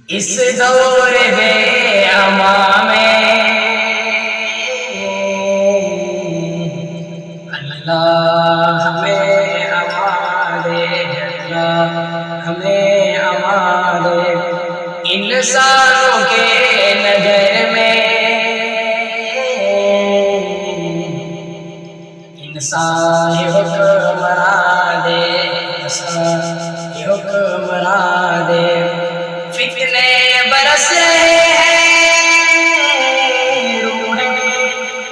اس دور بے اما میں اللہ ہمیں اما دے، اللہ ہمیں اما دے۔ انسانوں کے نظر میں انسان ہی حکمراں دے، انسان ہی حکمراں دے۔ فتنے برس رہے ہیں، روحیں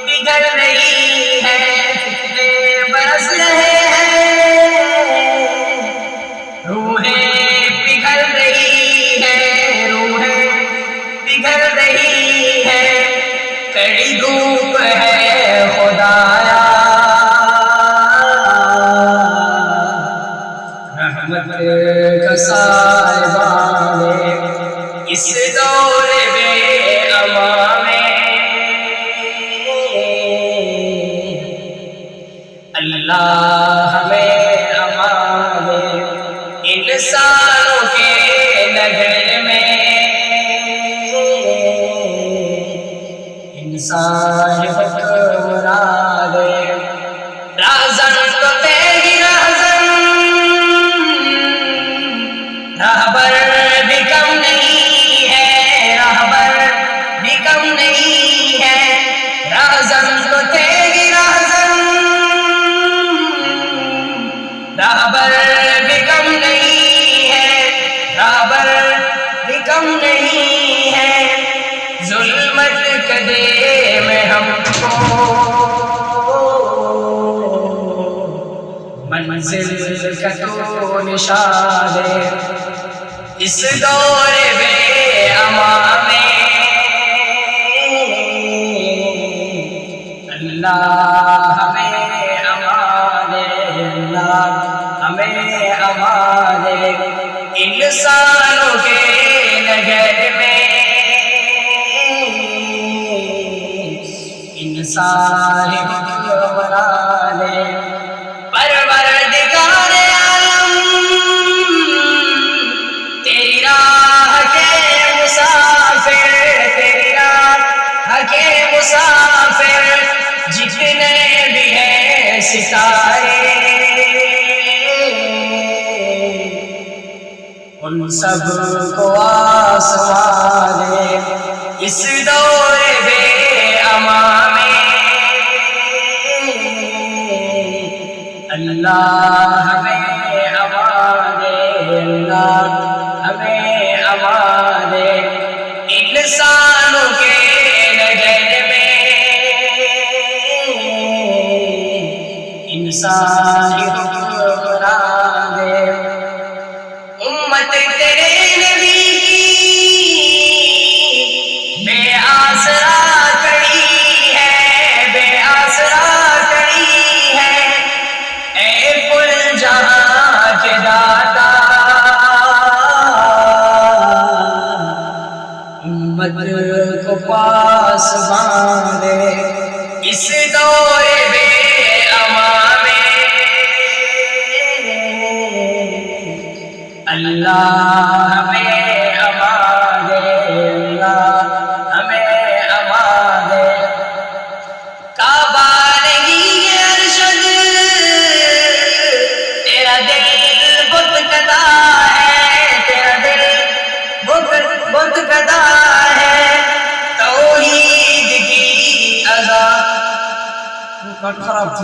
پگھل رہی ہیں۔ فتنے برس رہے ہیں، روحیں پگھل رہی ہیں، روحیں پگھل رہی ہیں۔ کڑی دھوپ ہے خدایا، رحمت کا سایبان دے۔ اس دور بے اما میں اللہ ہمیں اما دے۔ انسانوں کے نگر میں انسان حکمراں دے۔ رازن تو تیری رازن، راہبر بھی کم نہیں ہے، راہبر بھی کم نہیں ہے۔ رازن تو تیری رازن، راہبر بھی کم نہیں ہے، راہبر بھی کم نہیں ہے۔ ظلمت کدے میں ہم کو منزل کا تو نشان دے۔ اس دور بے اما میں اللہ ہمیں اما دے، اللہ ہمیں اما دے۔ انسانوں کے نگر میں انسان حکمراں دے۔ پروردگار عالم تیری راہ کے مسافر، تیری راہ کے مسافر جتنے بھی ہیں ستارے، ان سب کو آسمان دے۔ اس دور بے اما میں اللہ ہمیں اما دے، اللہ ہمیں اما دے۔ انسانوں کے نظر میں انسان ہی حکمراں دے۔ امت تیرے نبی کی بے آسرا کڑی ہے، بے آسرا کڑی ہے۔ اے کل جہاں کے داتا، امت کو پاس باندھے۔ اس دور بے اما میں اللہ ہمیں اما دے، اللہ ہمیں اما دے۔ کعبہ نہیں ہے ارشد، تیرا دل بت کدا ہے، تیرا دل بت کدا ہے۔ توحید کی اذان خراب